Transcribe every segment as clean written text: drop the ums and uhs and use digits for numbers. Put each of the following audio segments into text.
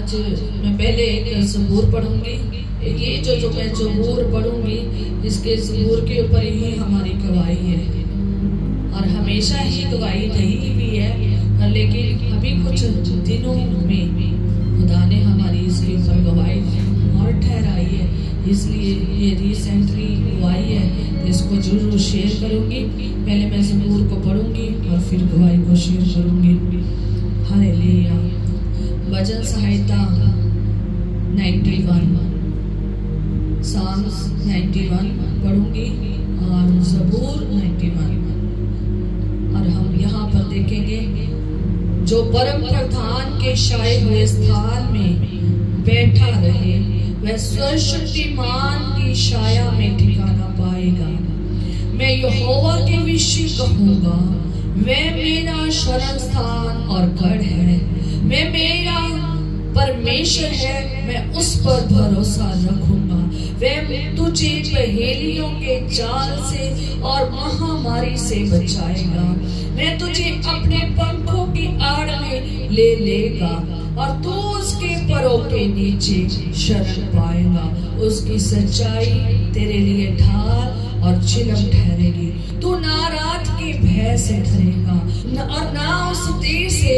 आज मैं पहले एक ज़बूर पढ़ूंगी। ये जो मैं ज़बूर पढ़ूंगी, इसके ज़बूर के ऊपर ही हमारी गवाही है और हमेशा ही गवाही रही भी है, लेकिन अभी कुछ दिनों में खुदा ने हमारी इसके ऊपर गवाही और ठहराई है, इसलिए ये रिसेंटली गवाही है, इसको जरूर शेयर करूंगी। पहले मैं ज़बूर को पढ़ूंगी और फिर गवाही को शेयर करूंगी। हालेलुया। भजन संहिता 91, साम्स 91 पढ़ूंगी और ज़बूर 91। और हम यहाँ पर देखेंगे, जो परम प्रधान के छाए हुए स्थान में बैठा रहे, वह सर्वशक्तिमान की छाया में ठिकाना पाएगा। मैं यहोवा के विषय कहूँगा, वह मेरा शरण स्थान और गढ़ है, वह मेरा परमेश्वर है, मैं उस पर भरोसा रखूंगा। वह तुझे पहेलियों के जाल से और महामारी से बचाएगा। मैं तुझे अपने पंखों की आड़ में ले लेगा और तू उसके परों के नीचे शरण पाएगा। उसकी सच्चाई तेरे लिए ढाल और चिलम ठहरेगी। तू ना रात के भय से डरेगा और ना उस तीर से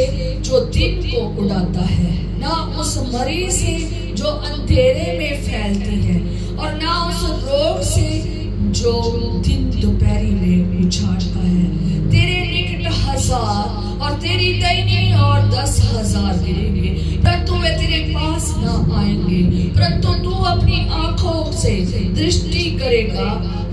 जो दिन को उड़ाता है, ना उस मरी से जो अंधेरे में फैलती है, और ना उस रोग से जो दिन दोपहरी में उछालता है। तेरे निकट 1000 और तेरी दाहिनी ओर 10,000 गिरेंगे, परंतु वे तेरे पास न आएंगे। परंतु तू अपनी आंखों से दृष्टि करेगा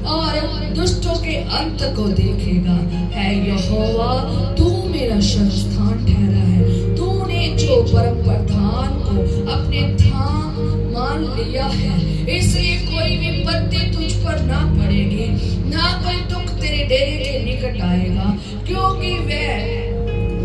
और दुष्टों के अंत को देखेगा। है यहोवा, तू मेरा शरण स्थान ठहरा है। तूने जो परम प्रधान को अपने थाम मान लिया है, इसलिए कोई विपत्ति तुझ पर ना पड़ेगी, ना कोई दुख तेरे डेरे के निकट आएगा, क्योंकि वह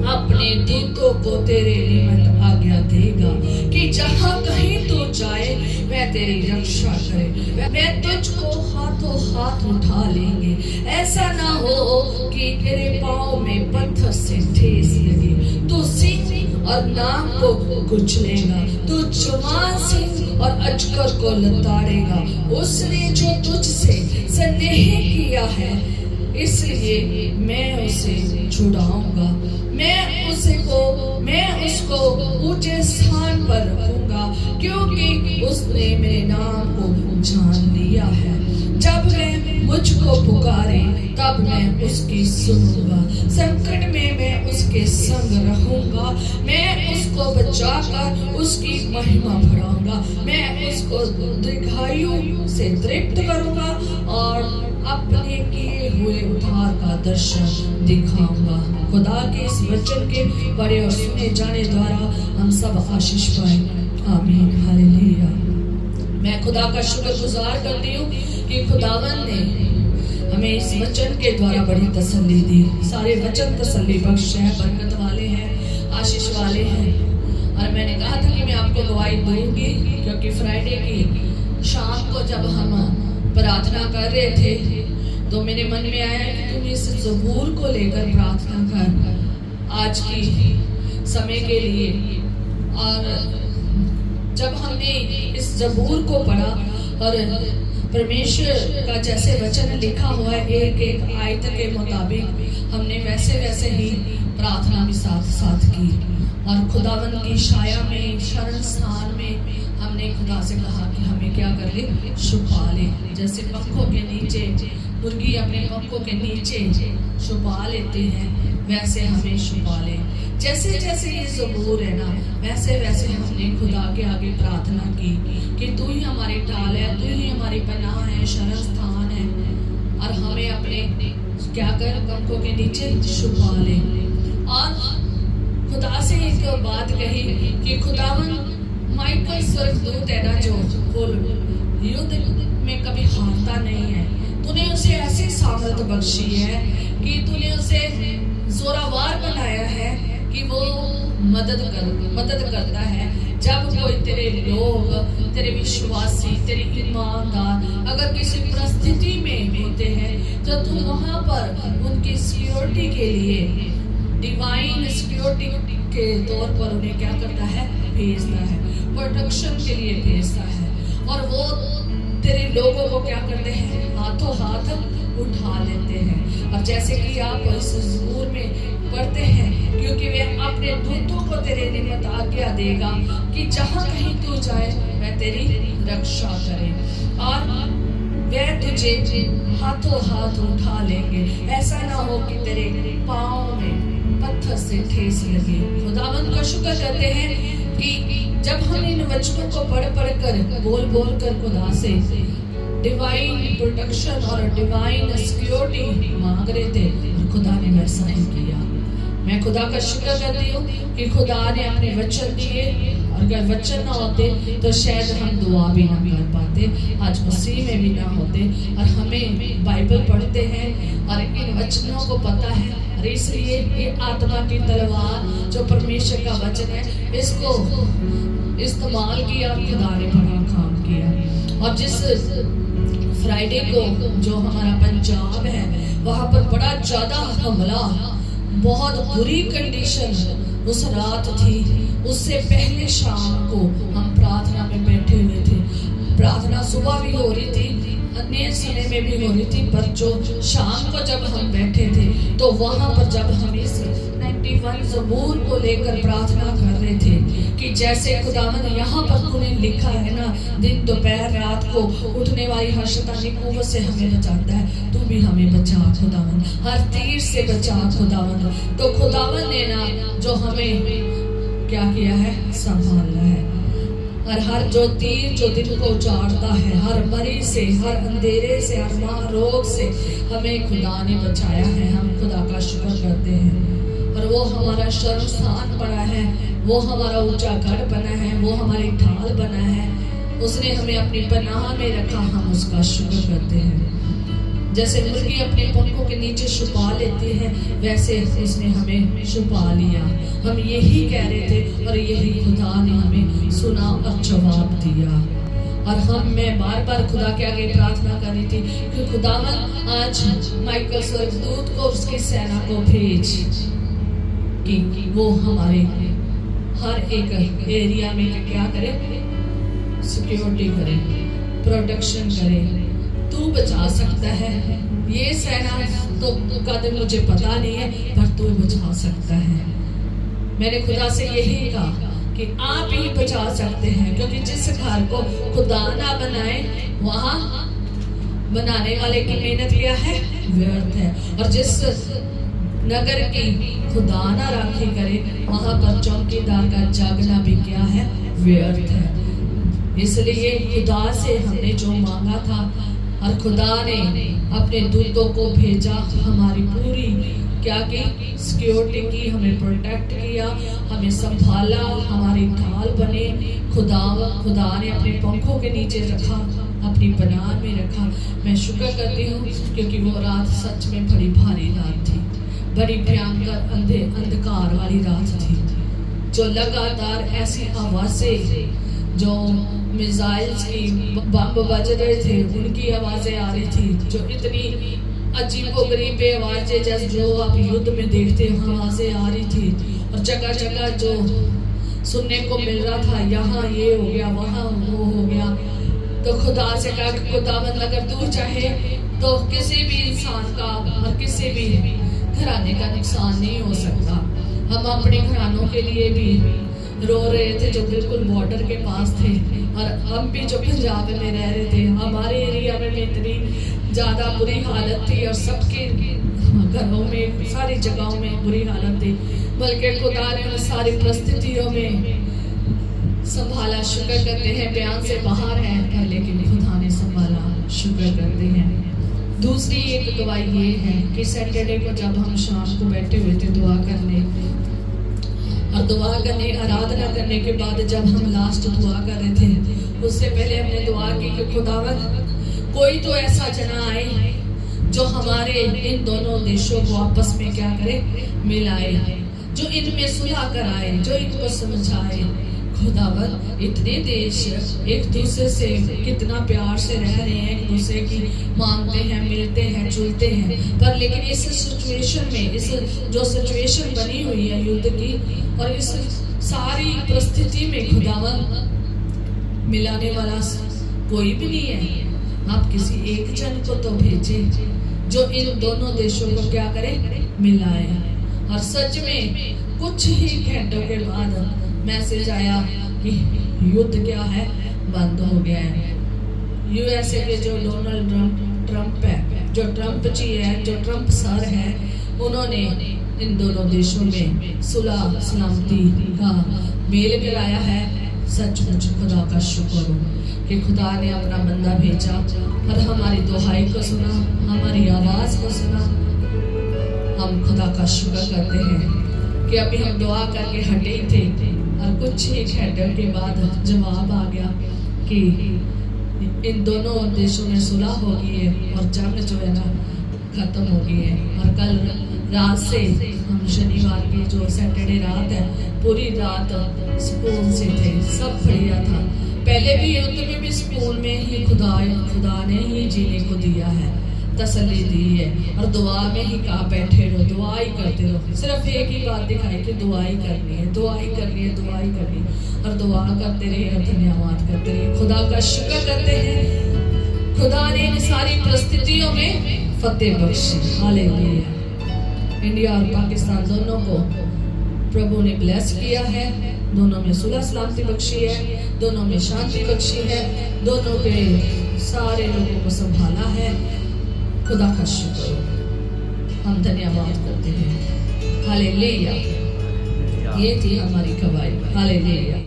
अपने दूतों को तेरे निमित्त आज्ञा देगा कि जहाँ कहीं तू जाए वह तेरी रक्षा करे। वह तुझको हाथों हाथ उठा लेंगे, ऐसा ना हो कि तेरे पाँव में पत्थर से ठेस लगे। तू सिंह और नाग को कुचलेगा, तू जवान सिंह और अजगर को लताड़ेगा। उसने जो तुझसे स्नेह किया है, इसलिए मैं उसे छुड़ाऊंगा। मैं उसको ऊंचे स्थान पर रखूंगा, क्योंकि उसने मेरे नाम को जान लिया है। जब वह मुझको पुकारे, तब मैं उसकी सुनूंगा। संकट में मैं उसके संग रहूंगा। मैं उसको बचाकर उसकी महिमा बढ़ाऊंगा। मैं उसको दीर्घायु से तृप्त करूंगा और अपने किए हुए उद्धार का दर्शन दिखाऊंगा। खुदा के इस वचन के बड़े और सुने जाने द्वारा हम सब आशीष पाए। आमीन। हालेलुया। मैं खुदा का शुक्रगुजार करती हूँ कि खुदावन ने हमें इस वचन के द्वारा बड़ी तसल्ली दी। सारे वचन तसल्ली बख्श है, बरकत वाले हैं, आशीष वाले हैं। और मैंने कहा था कि मैं आपको गवाही दूंगी, क्योंकि फ्राइडे की शाम को जब हम प्रार्थना कर रहे थे तो मेरे मन में आया कि तुम इस ज़बूर को लेकर प्रार्थना कर आज की समय के लिए। और जब हमने इस ज़बूर को पढ़ा और परमेश्वर का जैसे वचन लिखा हुआ है, एक एक आयत के मुताबिक हमने वैसे वैसे ही प्रार्थना भी साथ साथ की। और खुदावन की छाया में, शरण स्थान में हमने खुदा से कहा कि हमें क्या कर ले, छुपा ले। जैसे पंखों के नीचे मुर्गी अपने पंखों के नीचे छुपा लेते हैं, वैसे हमें छुपा ले। जैसे जैसे ये ज़बूर है ना, वैसे वैसे हमने खुदा के आगे प्रार्थना की कि तू ही हमारी ढाल है, तू ही हमारी पनाह है, शरण स्थान है, और हमें अपने क्या कर पंखों के नीचे छुपा ले। और खुदा से एक बात कही कि खुदावन माइकल स्वर्गदूत है ना, जो वो युद्ध में कभी हारता नहीं है, तूने उसे ऐसी सामर्थ बख्शी है कि तूने उसे जोरावर बनाया है कि वो मदद करता है। जब कोई तेरे लोग, तेरे विश्वासी, तेरे ईमानदार अगर किसी परिस्थिति में होते हैं, तो तू वहाँ पर उनकी सिक्योरिटी के लिए, डिवाइन सिक्योरिटी के तौर पर उन्हें क्या करता है, भेजता है, प्रोटेक्शन के लिए भेजता है। और वो तेरे लोगों को क्या करते हैं, हाथों हाथ उठा लेते हैं। अब जैसे कि आप इस ज़बूर में पढ़ते हैं, क्योंकि वे अपने दूतों को तेरे निमित्त आज्ञा देगा कि जहाँ कहीं तू जाए वह तेरी रक्षा करे, और वे तुझे हाथों हाथ उठा लेंगे। ऐसा ना हो कि तेरे पाँव में पत्थर से ठेस लगे। खुदावंद का शुक्र करते हैं कि जब हम इन वचनों को पढ़ कर बोल कर खुदा से डिवाइन प्रोटेक्शन और डिवाइन सिक्योरिटी मांग रहे थे, और खुदा ने वैसा ही किया। मैं खुदा का शुक्र करती हूँ कि खुदा ने अपने वचन दिए, और अगर वचन ना होते तो शायद हम दुआ भी ना कर पाते, आज मसीह में भी ना होते। और हमें बाइबल पढ़ते हैं और इन वचनों को पता है, और इसलिए ये आत्मा की तलवार जो परमेश्वर का वचन है, इसको इस्तेमाल किया, खुदा ने बड़ा काम किया। और जिस फ्राइडे को जो हमारा पंजाब है, वहाँ पर बड़ा ज्यादा हमला, बहुत बुरी कंडीशन उस रात थी। उससे पहले शाम को हम प्रार्थना में बैठे हुए थे। प्रार्थना सुबह भी हो रही थी, अन्य समय में भी हो रही थी, पर जो शाम को जब हम बैठे थे तो वहाँ पर जब हम इस 91 ज़बूर को लेकर प्रार्थना कर रहे थे कि जैसे खुदावंद यहाँ पर तूने लिखा है ना, दिन दोपहर रात को उठने वाली हर शैतानी कुव्वत से हमें बचाता है, तू भी हमें बचा खुदावंद, हर तीर से बचा खुदावंद। तो खुदावंद ने ना जो हमें क्या किया है, संभाला है। और हर जो तीर जो दिल को उजाड़ता है, हर मरीज से, हर अंधेरे से, हर महारोग से हमें खुदा ने बचाया है। हम खुदा का शुक्र करते हैं। और वो हमारा शरण स्थान बना है, वो हमारा ऊंचा गढ़ बना है, वो हमारी ढाल बना है। उसने हमें अपनी पनाह में रखा, हम उसका शुक्र करते हैं। जैसे मुर्गी अपने पंखों के नीचे छुपा लेती है, वैसे उसने हमें छुपा लिया। हम यही कह रहे थे और यही खुदा ने हमें सुना और जवाब दिया। और मैं बार बार खुदा के आगे प्रार्थना कर रही थी कि खुदावन आज माइकल स्वर्गदूत को उसकी सेना को भेज कि वो हमारे हर एक एरिया में क्या करे, सिक्योरिटी करे, प्रोटेक्शन करे। तू बचा सकता है, ये सेना तो कदम मुझे पता नहीं है, पर तू बचा सकता है। मैंने खुदा से यही कहा कि आप ही बचा सकते हैं, क्योंकि जिस घर को खुदा ना बनाए वहाँ बनाने वाले की मेहनत क्या है, व्यर्थ है। और जिस नगर की खुदा ना राखी करे वहाँ पर चौकीदार का जागना भी क्या है, व्यर्थ है। इसलिए खुदा से हमने जो मांगा था और खुदा ने अपने दूतों को भेजा, हमारी पूरी क्या की सिक्योरिटी की, हमें प्रोटेक्ट किया, हमें संभाला, हमारी ढाल बने। खुदा ने अपने पंखों के नीचे रखा, अपनी पनाह में रखा। मैं शुक्र करती हूँ क्योंकि वो रात सच में बड़ी भारी रात थी, बड़ी भयंकर अंधकार वाली रात थी, जो लगातार ऐसी आवाजें, जो मिसाइल्स की बम बज रहे थे उनकी आवाजें आ रही थी, जो इतनी अजीबोगरीब आवाजें जैसे जो आप युद्ध में देखते हैं आवाजें आ रही थी। और जगह जगह जो सुनने को मिल रहा था, यहाँ ये हो गया, वहाँ वो हो गया। तो खुदा से कहा कि खुदावंद अगर तू चाहे तो किसी भी इंसान का और किसी भी घराने का नुकसान नहीं हो सकता। हम अपने घरानों के लिए भी रो रहे थे जो बिल्कुल बॉर्डर के पास थे, और हम भी जो पंजाब में रह रहे थे, हमारे एरिया में भी इतनी ज़्यादा बुरी हालत थी और सबके घरों में, सारी जगहों में बुरी हालत थी। बल्कि खुदा ने उन सारी परिस्थितियों में संभाला। शुक्र करते हैं, बयान से बाहर है पर लेकिन खुदा ने संभाला, शुक्र करते हैं। दूसरी एक गवाही ये है कि सैटरडे को जब हम शाम को बैठे हुए थे दुआ करने, और दुआ करने आराधना करने के बाद जब हम लास्ट दुआ कर रहे थे, उससे पहले हमने दुआ की कि खुदावंद कोई तो ऐसा जना आए जो हमारे इन दोनों देशों को आपस में क्या करे, मिलाए, जो इनमें सुलह कराए, जो इनको समझाए। खुदावंद इतने देश एक दूसरे से कितना प्यार से रह रहे हैं, एक दूसरे की मांगते हैं, मिलते हैं, जुलते हैं, पर लेकिन इस सिचुएशन में, इस जो सिचुएशन बनी हुई है युद्ध की, और इस सारी परिस्थिति में खुदावन मिलाने वाला कोई भी नहीं है। आप किसी एक जन को तो भेजे जो इन दोनों देशों को क्या करे, मिलाए। और सच में कुछ ही घंटों के बाद मैसेज आया कि युद्ध क्या है, बंद हो गया है। यूएसए के जो डोनाल्ड ट्रंप है, जो ट्रंप जी है, जो ट्रंप सर है, उन्होंने इन दोनों देशों में सुलह सलामती का मेल कराया है। सचमुच खुदा का शुक्र हो कि खुदा ने अपना बंदा भेजा और हमारी दुहाई को सुना, हमारी आवाज को सुना। हम खुदा का शुक्र करते हैं कि अभी हम दुआ करके हटे ही थे और कुछ ही घंटों के बाद जवाब आ गया कि इन दोनों देशों में सुलह हो गई है और जंग जो है ना खत्म हो गई है। और कल रात से हम शनिवार की जो सैटरडे रात है, पूरी रात सुकून से थे, सब बढ़िया था। पहले भी युद्ध में भी सुकून में ही खुदा ने ही जीने को दिया है, तसल्ली दी है। और दुआ में ही कहा बैठे रहो, दुआ ही करते रहो। सिर्फ एक ही बात दिखाई कि दुआ ही करनी है, दुआ ही करनी है, दुआ ही करनी है। और दुआ करते रहे और धन्यवाद करते रहे, खुदा का शुक्र करते हैं। खुदा ने इन सारी परिस्थितियों में फतेह बख्शी। हालेलुया। इंडिया और पाकिस्तान दोनों को प्रभु ने ब्लेस किया है, दोनों में सुलह सलामती बख्शी है, दोनों में शांति बख्शी है, दोनों के सारे लोगों को संभाला है। खुदा का शुक्र, हम धन्यवाद करते हैं। हालेलुया। ये थी हमारी गवाही। हालेलुया।